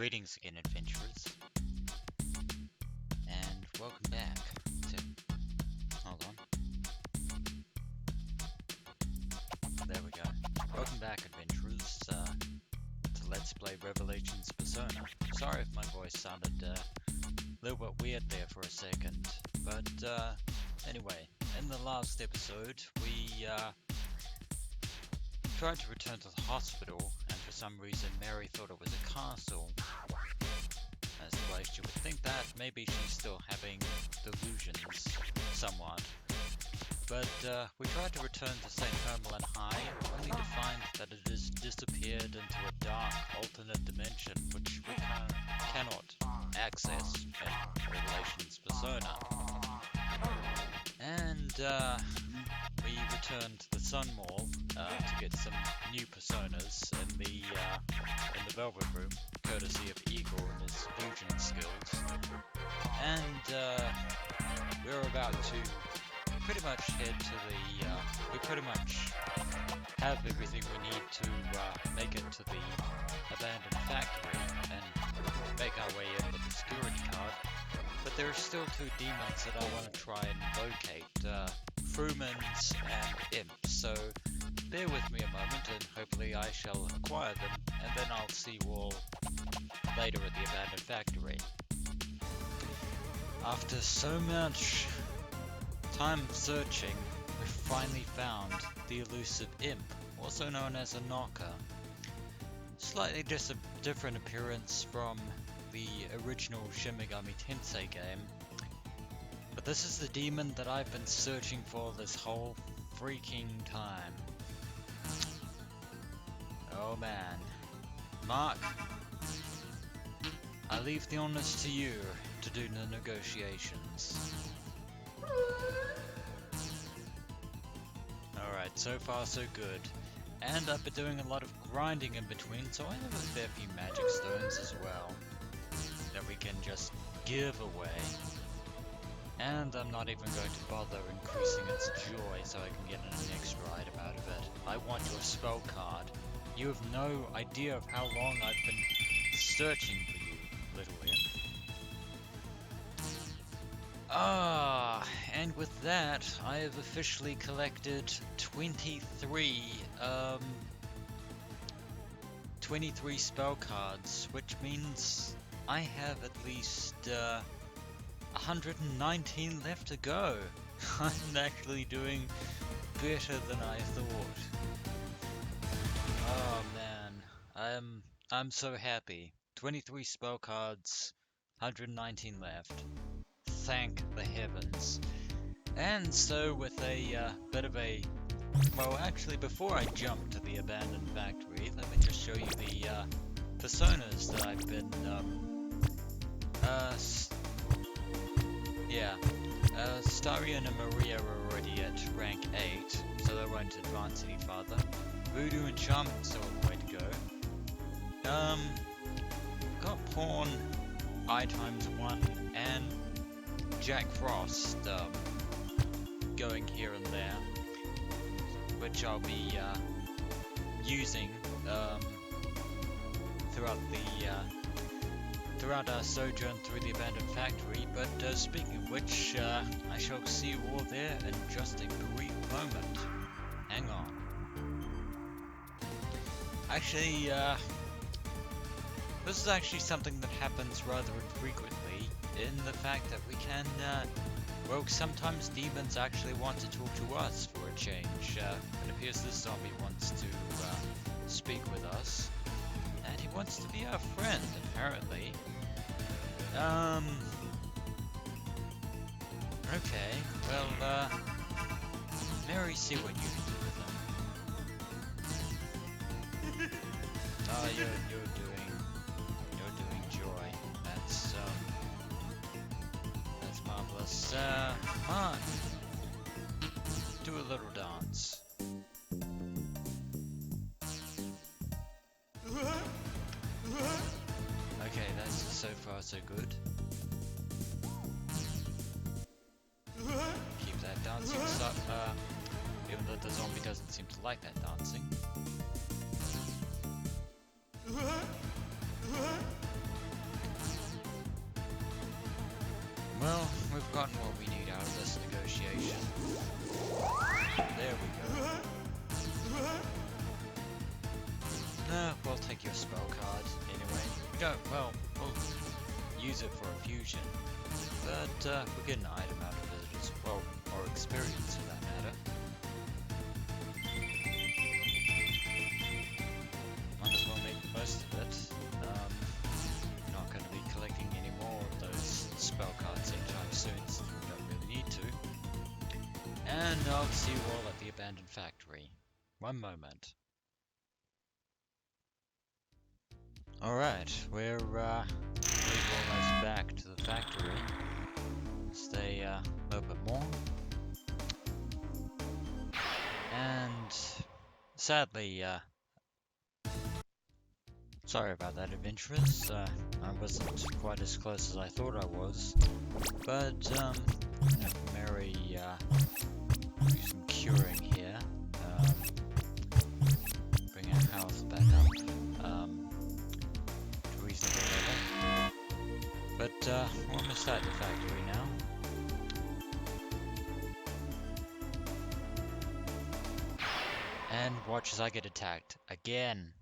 Greetings again, adventurers, and welcome back to... Hold on. There we go. Welcome back, adventurers, to Let's Play Revelations Persona. Sorry if my voice sounded a little bit weird there for a second, but anyway, in the last episode, we tried to return to the hospital, and for some reason Mary thought it was a castle. As the way she would think that, maybe she's still having delusions, somewhat. But we tried to return to St. Hermelin High, only to find that it has disappeared into a dark, alternate dimension, which we cannot access in Revelations Persona. And we returned to the Sun Mall to get some new personas in the Velvet Room, courtesy of Eagle and his fusion skills. And we're about to pretty much head to the. We pretty much have everything we need to make it to the abandoned factory and make our way in with the security card. But there are still two demons that I want to try and locate, Frumans and Imps, so bear with me a moment and hopefully I shall acquire them, and then I'll see you all later at the abandoned factory. After so much time searching, we finally found the Elusive Imp, also known as a knocker. Slightly different appearance from the original Shin Megami Tensei game, but this is the demon that I've been searching for this whole freaking time. Oh man. Mark, I leave the honors to you to do the negotiations. Alright, so far so good. And I've been doing a lot of grinding in between, so I have a fair few magic stones as well that we can just give away. And I'm not even going to bother increasing its joy so I can get an extra item out of it. I want your spell card. You have no idea of how long I've been searching for you, little imp. And with that, I have officially collected 23 spell cards, which means I have at least 119 left to go. I'm actually doing better than I thought. Oh man, I'm so happy. 23 spell cards, 119 left. Thank the heavens. And so with a bit of a... Well, actually, before I jump to the abandoned factory, let me just show you the personas that I've been... Starion and Maria are already at rank 8, so they won't advance any farther. Voodoo and Shaman still a way to go. Got Pawn, I times 1, and Jack Frost, going here and there, which I'll be, using, throughout our sojourn through the abandoned factory. But speaking of which, I shall see you all there in just a brief moment. Hang on. Actually, this is actually something that happens rather infrequently, in the fact that we can, well, sometimes demons actually want to talk to us for a change. It appears this zombie wants to speak with us, and he wants to be our friend, apparently. Okay, well, Mary, see what you can do with them. Oh, you're doing joy. That's marvelous. Come on, do a little dance. Okay, that's so far so good. Keep that dancing up, even though the zombie doesn't seem to like that dancing. Well, we've gotten what we need out of this negotiation. There we go. We'll take your spell card anyway. We don't, well, we'll use it for a fusion. But we'll get an item out of it as well, or experience for that matter. Might as well make the most of it. Not going to be collecting any more of those spell cards anytime soon, so we don't really need to. And I'll see you all at the abandoned factory. One moment. Alright, we're almost back to the factory. Stay a little bit more. And sadly, sorry about that, adventurers. I wasn't quite as close as I thought I was. But, Mary, do some curing here. Bring our health back up. To reasonable level. But, we're almost at the factory now. And watch as I get attacked again.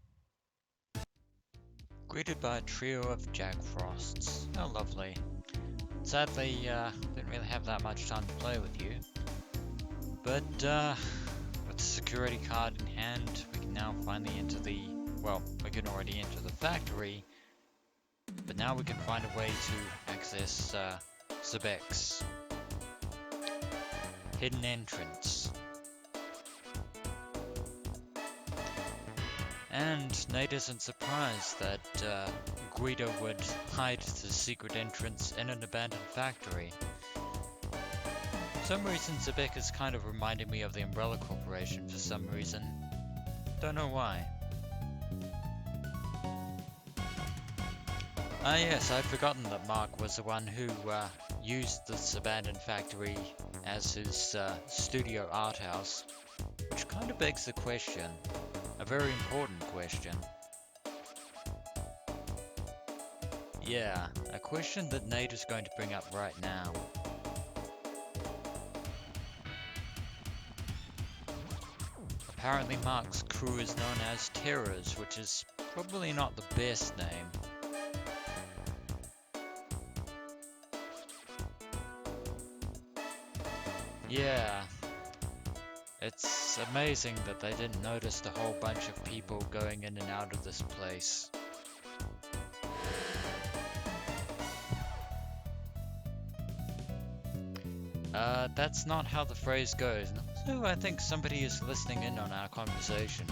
Greeted by a trio of Jack Frosts. How lovely. Sadly, didn't really have that much time to play with you. But, with the security card in hand, we can now finally enter the... Well, we can already enter the factory. But now we can find a way to access, Sebec's hidden entrance. And Nate isn't surprised that Guido would hide the secret entrance in an abandoned factory. For some reason, Sebec is kind of reminding me of the Umbrella Corporation for some reason. Don't know why. Ah yes, I'd forgotten that Mark was the one who used this abandoned factory as his studio art house, which kind of begs the question. A very important question. Yeah, a question that Nate is going to bring up right now. Apparently Mark's crew is known as Terrors, which is probably not the best name. Yeah. It's amazing that they didn't notice the whole bunch of people going in and out of this place. That's not how the phrase goes. So I think somebody is listening in on our conversation.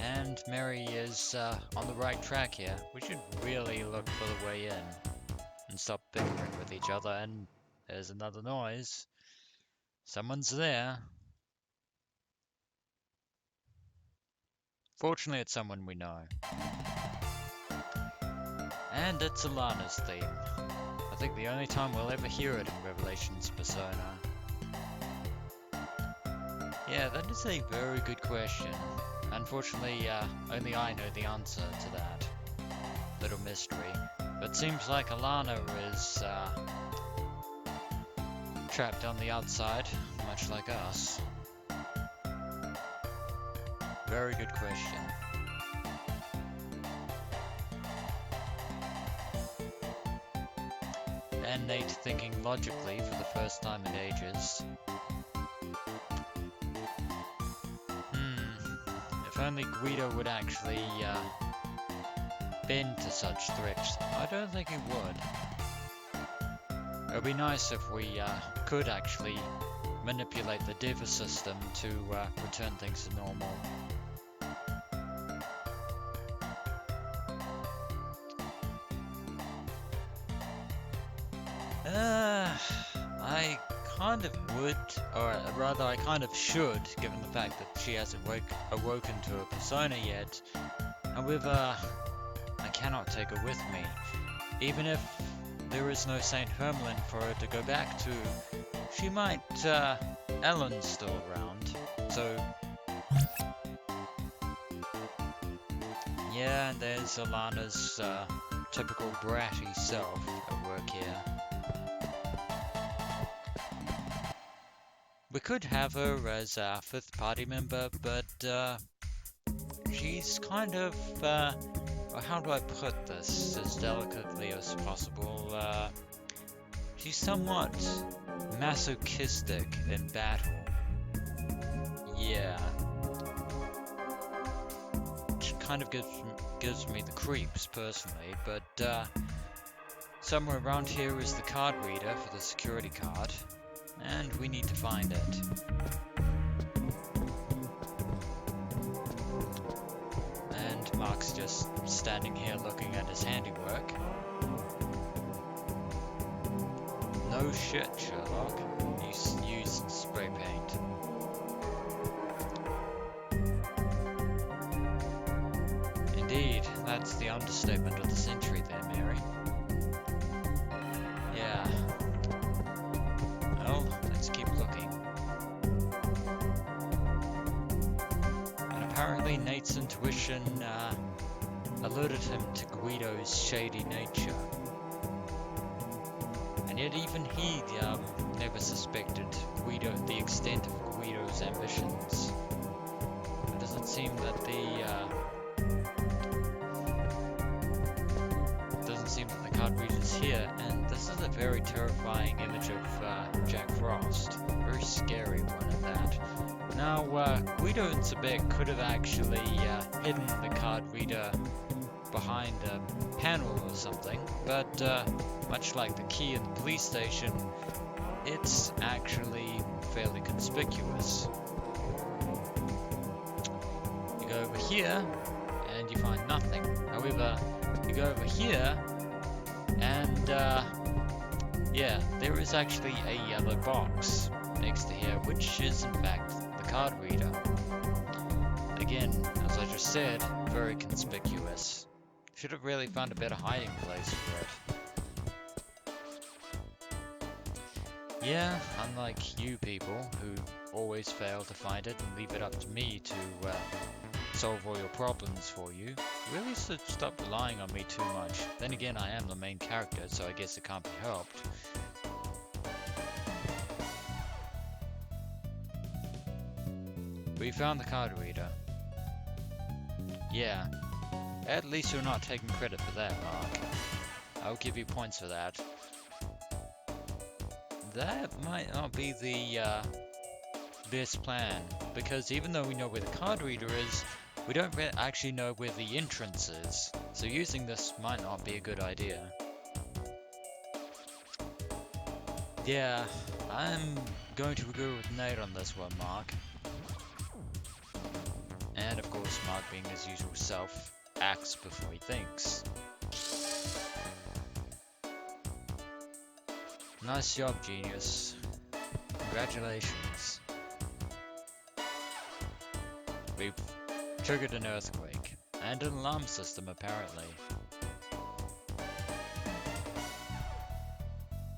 And Mary is on the right track here. We should really look for the way in and stop bickering with each other. And there's another noise. Someone's there. Fortunately, it's someone we know. And it's Alana's theme. I think the only time we'll ever hear it in Revelation's Persona. Yeah, that is a very good question. Unfortunately, only I know the answer to that little mystery. But seems like Alana is trapped on the outside, much like us. Very good question. And Nate thinking logically for the first time in ages. If only Guido would actually bend to such threats. I don't think he would. It would be nice if we could actually manipulate the diva system to return things to normal. I kind of would, or rather I kind of should, given the fact that she hasn't awoken to a persona yet. However, I cannot take her with me. Even if there is no Saint Hermelin for her to go back to, she might, Ellen's still around, so... Yeah, and there's Alana's typical bratty self at work here. We could have her as our fifth party member, but she's kind of, well, how do I put this as delicately as possible? She's somewhat masochistic in battle. Yeah. Which kind of gives me the creeps, personally, but somewhere around here is the card reader for the security card, and we need to find it. And Mark's just standing here looking at his handiwork. No shit, Sherlock. You used spray paint. Indeed, that's the understatement of the century there, Mary. Yeah. Well, let's keep looking. And apparently Nate's intuition alerted him to Guido's shady nature. And yet even he never suspected the extent of Guido's ambitions. It doesn't seem that the card reader's here, and this is a very terrifying image of Jack Frost. Very scary one at that. Now, Guido and Sebec could have actually hidden the card reader behind a panel or something, but much like the key in the police station, it's actually fairly conspicuous. You go over here, and you find nothing. However, you go over here, and yeah, there is actually a yellow box next to here, which is in fact the card reader. Again, as I just said, very conspicuous. Should have really found a better hiding place for it. Yeah, unlike you people who always fail to find it and leave it up to me to solve all your problems for you, really should stop relying on me too much. Then again, I am the main character, so I guess it can't be helped. We found the card reader. Yeah. At least you're not taking credit for that, Mark. I'll give you points for that. That might not be the best plan, because even though we know where the card reader is, we don't actually know where the entrance is, so using this might not be a good idea. Yeah, I'm going to agree with Nate on this one, Mark. And of course, Mark being his usual self, acts before he thinks. Nice job, genius. Congratulations. We've triggered an earthquake, and an alarm system apparently.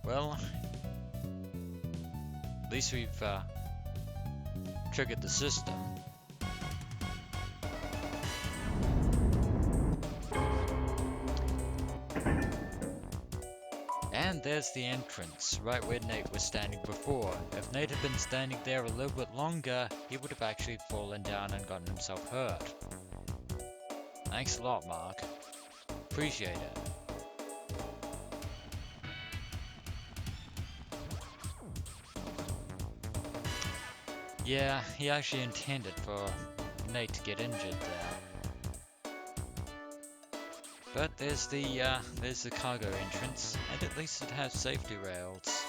Well, at least we've triggered the system. And there's the entrance, right where Nate was standing before. If Nate had been standing there a little bit longer, he would have actually fallen down and gotten himself hurt. Thanks a lot, Mark. Appreciate it. Yeah, he actually intended for Nate to get injured there. But there's the cargo entrance, and at least it has safety rails.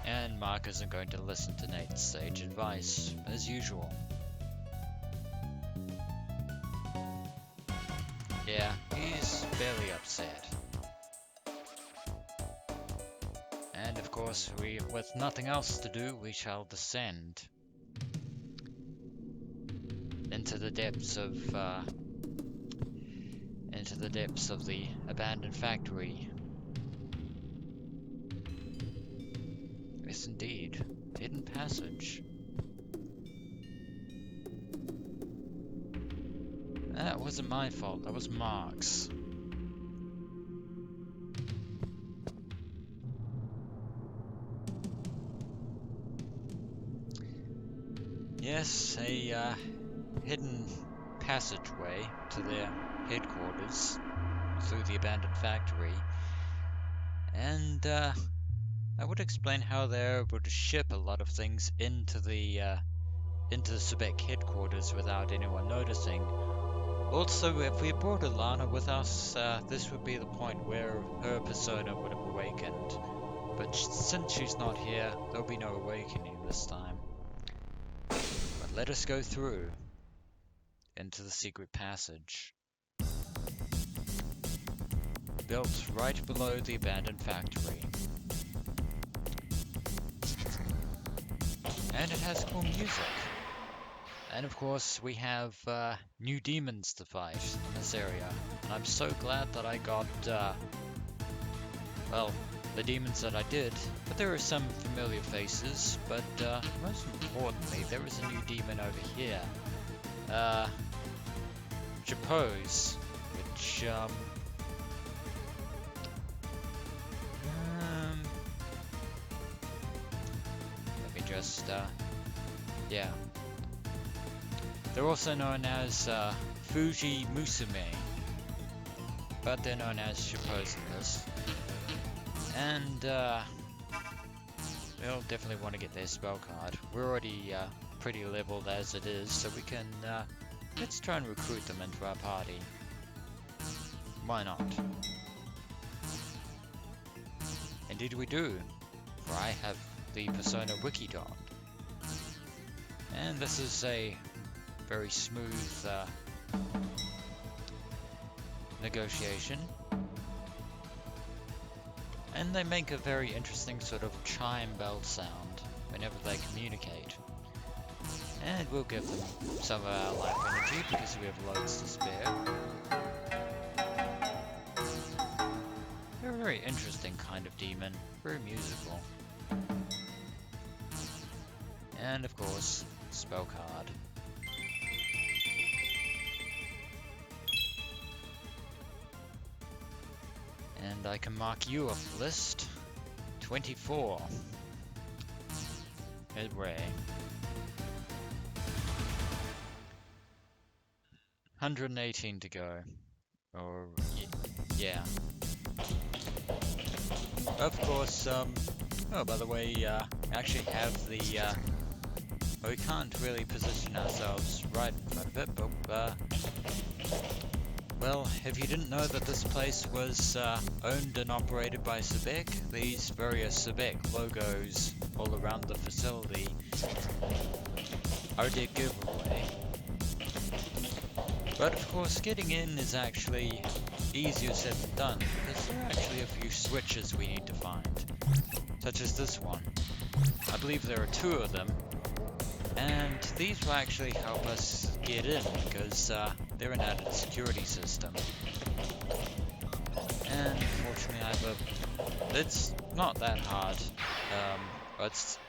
And Mark isn't going to listen to Nate's sage advice, as usual. Yeah, he's barely upset. And of course, with nothing else to do, we shall descend into the depths of the abandoned factory. Yes, indeed. Hidden passage. That wasn't my fault, that was Mark's. Yes, a hidden passageway to their headquarters through the abandoned factory. And that would explain how they're able to ship a lot of things into the Sebec headquarters without anyone noticing. Also, if we brought Alana with us, this would be the point where her persona would have awakened. But since she's not here, there'll be no awakening this time. But let us go through into the secret passage. Built right below the abandoned factory. And it has cool music. And of course, we have new demons to fight in this area. And I'm so glad that I got, well, the demons that I did. But there are some familiar faces. But most importantly, there is a new demon over here. Japose, which, let me just, yeah. They're also known as Fuji Musume, but they're known as Japose in this. And we'll definitely want to get their spell card. We're already pretty leveled as it is, so we can, let's try and recruit them into our party. Why not? Indeed we do, for I have the Persona Wikidot. And this is a very smooth negotiation. And they make a very interesting sort of chime bell sound whenever they communicate. And we'll give them some of our life energy because we have loads to spare. They're a very interesting kind of demon, very musical. And of course, spell card. And I can mark you off the list. 24. Head Ray. 118 to go. Or, yeah. Of course, oh, by the way, I actually have the, well, we can't really position ourselves right in front of it, but, well, if you didn't know that this place was owned and operated by Sebec, these various Sebec logos all around the facility are their giveaway. But of course, getting in is actually easier said than done, because there are actually a few switches we need to find, such as this one. I believe there are 2 of them, and these will actually help us get in, because they're an added security system. And unfortunately, it's not that hard. It's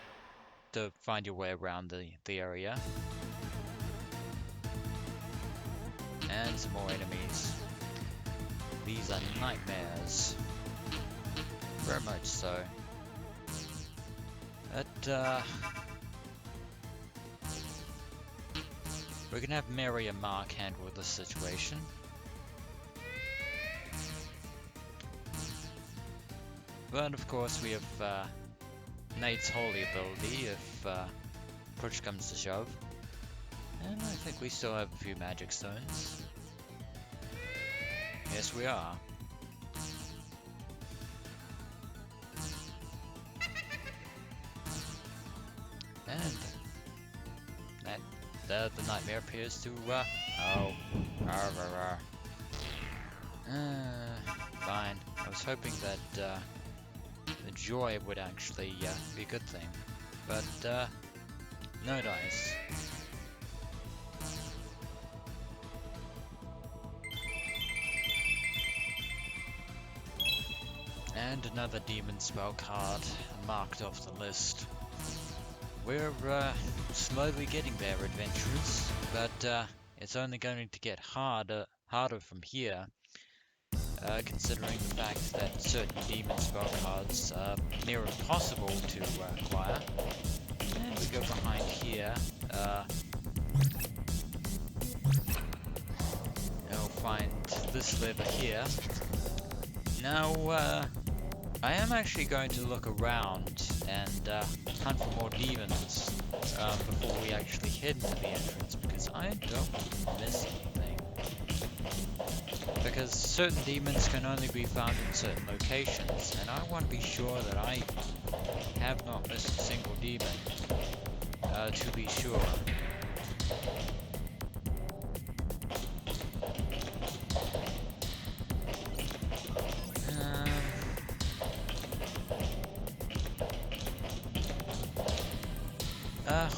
to find your way around the area. And some more enemies. These are nightmares. Very much so. But, we're gonna have Mary and Mark handle this situation. But of course we have Nate's holy ability if push comes to shove. And I think we still have a few magic stones. Yes, we are. And the nightmare appears to, oh, fine. I was hoping that, the joy would actually, be a good thing. But, no dice. And another demon spell card marked off the list. We're slowly getting there, adventurers, but it's only going to get harder from here, considering the fact that certain demon spell cards are near impossible to acquire. And we go behind here. I'll find this lever here. Now, I am actually going to look around and hunt for more demons before we actually head into the entrance, because I don't want to miss anything. Because certain demons can only be found in certain locations, and I want to be sure that I have not missed a single demon, to be sure.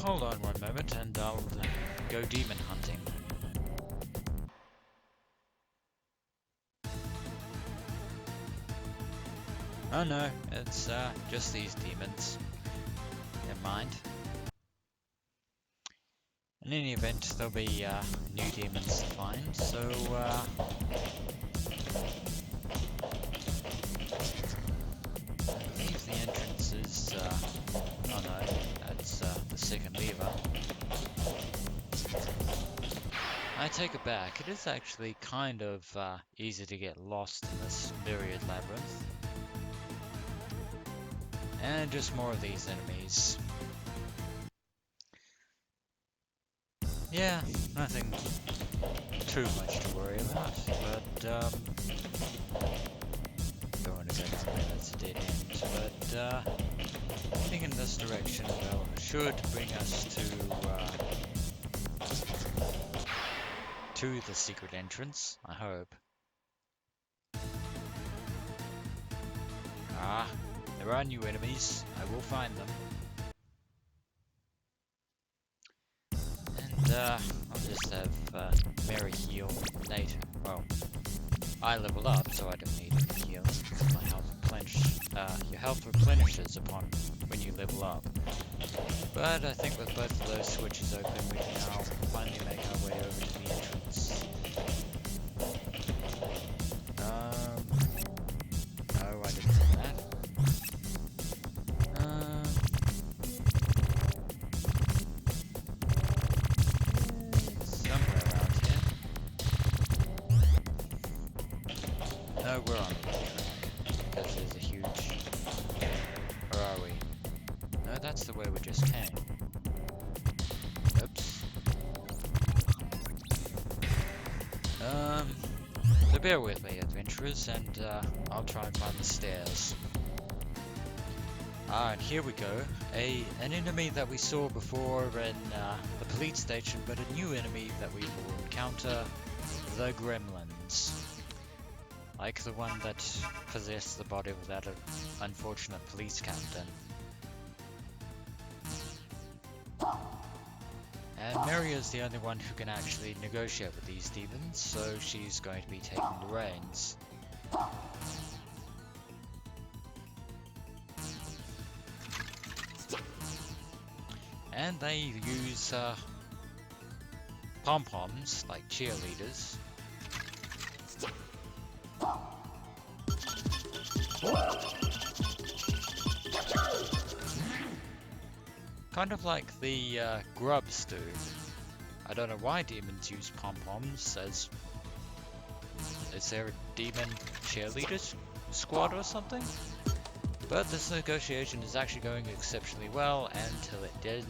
Hold on one moment and I'll go demon hunting. Oh no, it's just these demons. Never mind. In any event, there'll be new demons to find, so I believe the entrance is oh no, that's the second lever. I take it back, it is actually kind of easy to get lost in this myriad labyrinth. And just more of these enemies. Yeah, nothing too much to worry about, but don't want to go down there, that's a dead end, but heading in this direction, well, should bring us to the secret entrance, I hope. Ah, there are new enemies, I will find them. And I'll just have Mary heal later. Well, I level up, so I don't need any healing. My health your health replenishes upon when you level up. But I think with both of those switches open, we can now finally make our way over to the entrance. No, I didn't do that. Somewhere around here. No, we're on the track, because there's a huge... Where are we? No, that's the way we just came. Oops. So bear with me, adventurers, and I'll try and find the stairs. Ah, and here we go. An enemy that we saw before in the police station, but a new enemy that we will encounter, the Gremlins. Like the one that possessed the body of that unfortunate police captain. And Mary is the only one who can actually negotiate with these demons, so she's going to be taking the reins. And they use pom-poms, like cheerleaders. Kind of like the grubs do. I don't know why demons use pom-poms, as... Is there a demon cheerleader squad or something? But this negotiation is actually going exceptionally well until it didn't.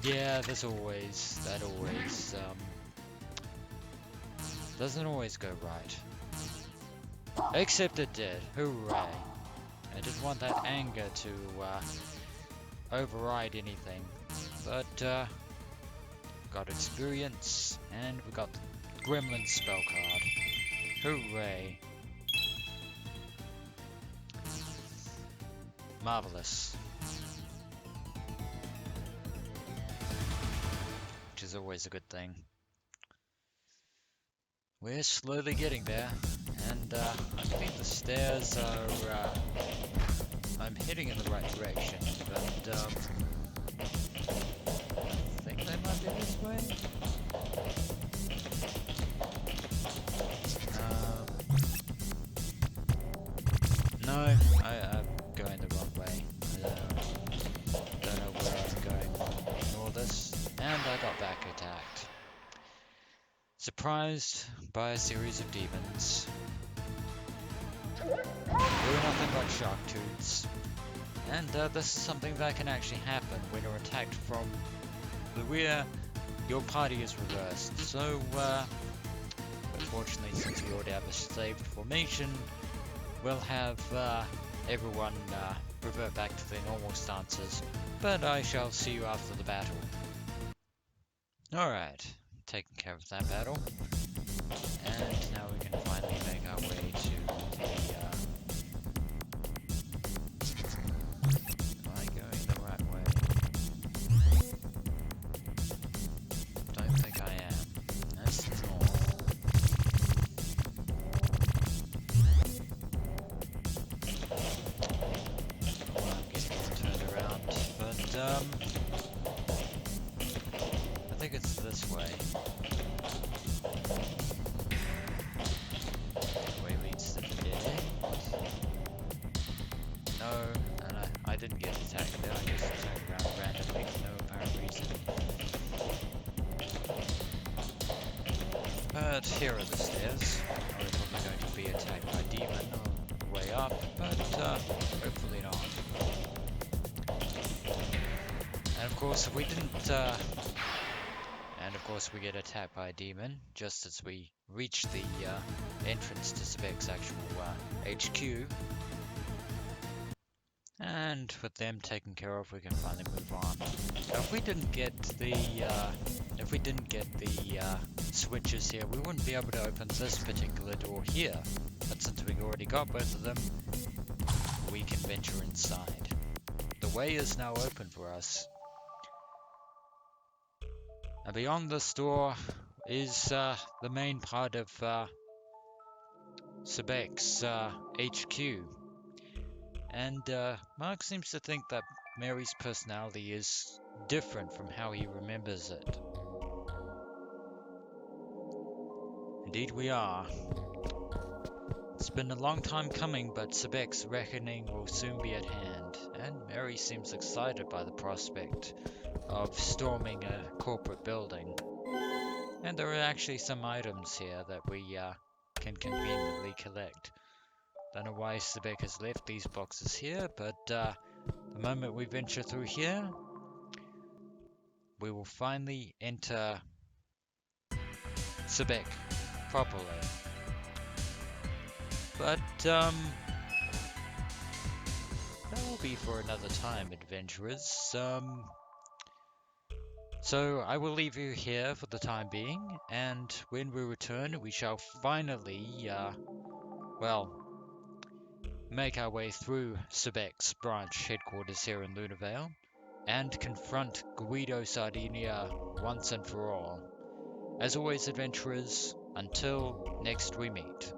Yeah, that always doesn't always go right. Except it did. Hooray. I didn't want that anger to override anything. But got experience, and we got the Gremlin spell card. Hooray. Marvelous. is always a good thing. We're slowly getting there, and I think the stairs are, I'm heading in the right direction, but I think they might be this way? No, I'm going the wrong way. I don't know where I'm going in all this, and I got back attacked. Surprised by a series of demons. They were nothing but shark tooths. And this is something that can actually happen when you're attacked from the rear. Your party is reversed. So, unfortunately, since we already have a saved formation, we'll have everyone revert back to their normal stances. But I shall see you after the battle. Alright, taking care of that battle. And now we can finally make our way to the am I going the right way? Don't think I am. That's north. Oh, I'm getting all turned around, but I think it's this way. Way leads to the dead end. No, and I didn't get attacked there, I just attacked around randomly for no apparent reason. But here are the stairs. We're probably going to be attacked by a demon on the way up, but hopefully not. And of course, if we didn't, and of course we get attacked by a demon just as we reach the entrance to Sebec's actual HQ. And with them taken care of, we can finally move on. Now, if we didn't get the switches here, we wouldn't be able to open this particular door here. But since we already got both of them, we can venture inside. The way is now open for us. And beyond this door is the main part of Sebec's HQ. And Mark seems to think that Mary's personality is different from how he remembers it. Indeed we are. It's been a long time coming, but Sebec's reckoning will soon be at hand, and Mary seems excited by the prospect of storming a corporate building. And there are actually some items here that we can conveniently collect. Don't know why Sebec has left these boxes here, but the moment we venture through here, we will finally enter Sebec properly. But that will be for another time, adventurers. So I will leave you here for the time being, and when we return, we shall finally, make our way through Sebec's branch headquarters here in Lunavale, and confront Guido Sardinia once and for all. As always, adventurers, until next we meet.